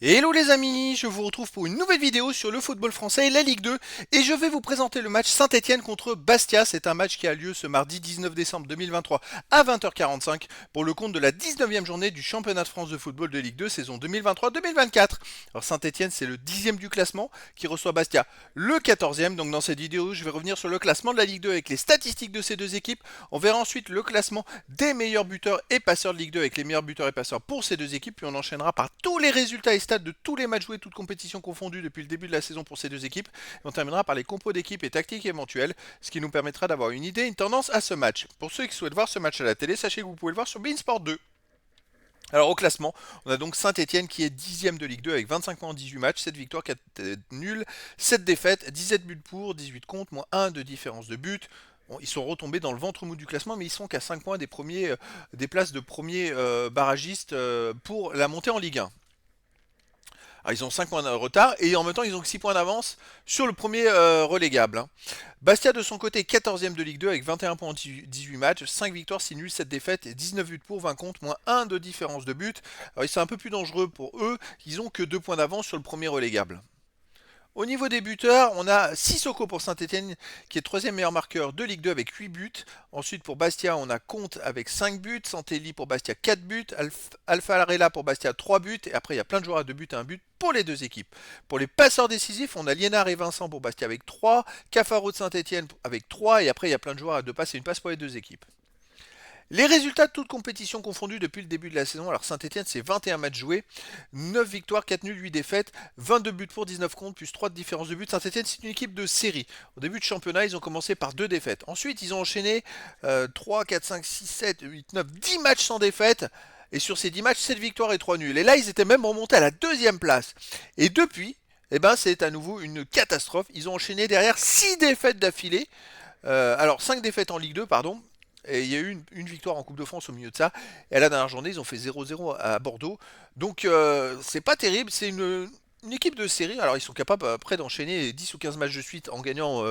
Hello les amis, je vous retrouve pour une nouvelle vidéo sur le football français et la Ligue 2 et je vais vous présenter le match Saint-Étienne contre Bastia. C'est un match qui a lieu ce mardi 19 décembre 2023 à 20h45 pour le compte de la 19e journée du championnat de France de football de Ligue 2 saison 2023-2024. Alors Saint-Étienne c'est le 10e du classement qui reçoit Bastia le 14e. Donc dans cette vidéo je vais revenir sur le classement de la Ligue 2 avec les statistiques de ces deux équipes. On verra ensuite le classement des meilleurs buteurs et passeurs de Ligue 2 avec les meilleurs buteurs et passeurs pour ces deux équipes. Puis on enchaînera par tous les résultats et de tous les matchs joués, toutes compétitions confondues depuis le début de la saison pour ces deux équipes. Et on terminera par les compos d'équipes et tactiques éventuelles, ce qui nous permettra d'avoir une idée, une tendance à ce match. Pour ceux qui souhaitent voir ce match à la télé, sachez que vous pouvez le voir sur Beansport 2. Alors au classement, on a donc Saint-Étienne qui est 10e de Ligue 2 avec 25 points en 18 matchs, 7 victoires, 4 nuls, 7 défaites, 17 buts pour, 18 contre, moins 1 de différence de but. Bon, ils sont retombés dans le ventre mou du classement, mais ils sont qu'à 5 points des places de premiers barragistes pour la montée en Ligue 1. Alors, ils ont 5 points de retard et en même temps ils ont 6 points d'avance sur le premier relégable, hein. Bastia de son côté 14e de Ligue 2 avec 21 points en 18 matchs, 5 victoires, 6 nuls, 7 défaites et 19 buts pour, 20 contre, moins 1 de différence de but. Alors c'est un peu plus dangereux pour eux, ils ont que 2 points d'avance sur le premier relégable. Au niveau des buteurs, on a Sissoko pour Saint-Étienne qui est troisième meilleur marqueur de Ligue 2 avec 8 buts. Ensuite pour Bastia, on a Comte avec 5 buts, Santelli pour Bastia 4 buts, Alpha Arella pour Bastia 3 buts. Et après il y a plein de joueurs à 2 buts et 1 but pour les deux équipes. Pour les passeurs décisifs, on a Liénard et Vincent pour Bastia avec 3, Cafaro de Saint-Étienne avec 3 et après il y a plein de joueurs à 2 passes et une passe pour les deux équipes. Les résultats de toutes compétitions confondues depuis le début de la saison. Alors Saint-Étienne, c'est 21 matchs joués, 9 victoires, 4 nuls, 8 défaites, 22 buts pour, 19 contre, plus 3 de différence de but. Saint-Étienne, c'est une équipe de série. Au début de championnat, ils ont commencé par 2 défaites. Ensuite, ils ont enchaîné 3, 4, 5, 6, 7, 8, 9, 10 matchs sans défaite. Et sur ces 10 matchs, 7 victoires et 3 nuls. Et là, ils étaient même remontés à la deuxième place. Et depuis, eh ben, c'est à nouveau une catastrophe. Ils ont enchaîné derrière 6 défaites d'affilée. Alors 5 défaites en Ligue 2, pardon. Et il y a eu une victoire en Coupe de France au milieu de ça. Et à la dernière journée, ils ont fait 0-0 à Bordeaux. Donc c'est pas terrible. C'est une équipe de série. Alors ils sont capables après d'enchaîner 10 ou 15 matchs de suite en gagnant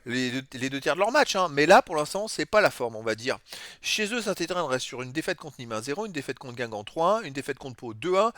les deux tiers de leur match, hein. Mais là, pour l'instant, c'est pas la forme, on va dire. Chez eux, Saint-Étienne reste sur une défaite contre Nîmes 1-0, une défaite contre Guingamp 3-1, une défaite contre Pau 2-1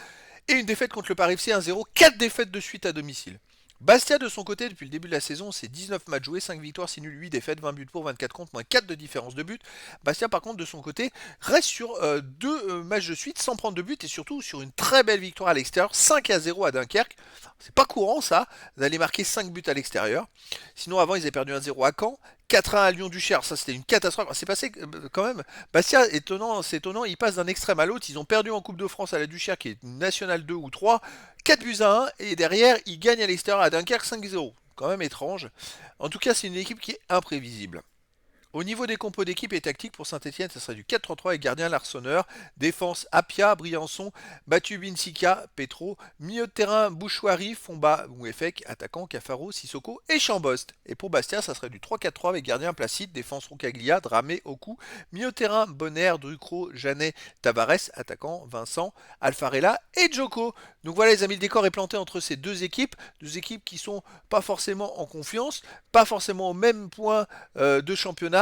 et une défaite contre le Paris FC 1-0. 4 défaites de suite à domicile. Bastia de son côté, depuis le début de la saison, c'est 19 matchs joués, 5 victoires, 6 nuls, 8 défaites, 20 buts pour, 24 contre, moins 4 de différence de but. Bastia par contre de son côté reste sur 2 matchs de suite sans prendre de but et surtout sur une très belle victoire à l'extérieur, 5-0 à Dunkerque. C'est pas courant ça, d'aller marquer 5 buts à l'extérieur. Sinon avant ils avaient perdu 1-0 à Caen, 4-1 à Lyon-Duchère, ça c'était une catastrophe. C'est passé quand même. Bastia, étonnant, c'est étonnant, ils passent d'un extrême à l'autre. Ils ont perdu en Coupe de France à la Duchère qui est nationale 2 ou 3, 4 buts à 1 et derrière ils gagnent à l'extérieur à Dunkerque 5-0. Quand même étrange. En tout cas, c'est une équipe qui est imprévisible. Au niveau des compos d'équipe et tactique pour Saint-Etienne, ça serait du 4-3-3 avec gardien Larsonneur, défense Apia, Briançon, Batu Binsika, Petro, milieu de terrain Bouchouari, Fomba, Mouefek, attaquant Cafaro, Sissoko et Chambost. Et pour Bastia, ça serait du 3-4-3 avec gardien Placide, défense Roucaglia, Dramé, Oku, milieu de terrain Bonner, Drucro, Janet, Tavares, attaquant Vincent, Alfarella et Joko. Donc voilà les amis, le décor est planté entre ces deux équipes qui sont pas forcément en confiance, pas forcément au même point de championnat.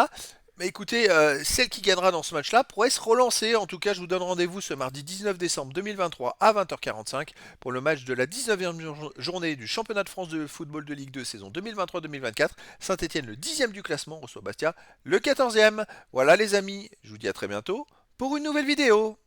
Mais écoutez, celle qui gagnera dans ce match-là pourrait se relancer. En tout cas, je vous donne rendez-vous ce mardi 19 décembre 2023 à 20h45 pour le match de la 19e journée du championnat de France de football de Ligue 2 saison 2023-2024. Saint-Étienne, le 10e du classement, reçoit Bastia, le 14e. Voilà les amis, je vous dis à très bientôt pour une nouvelle vidéo.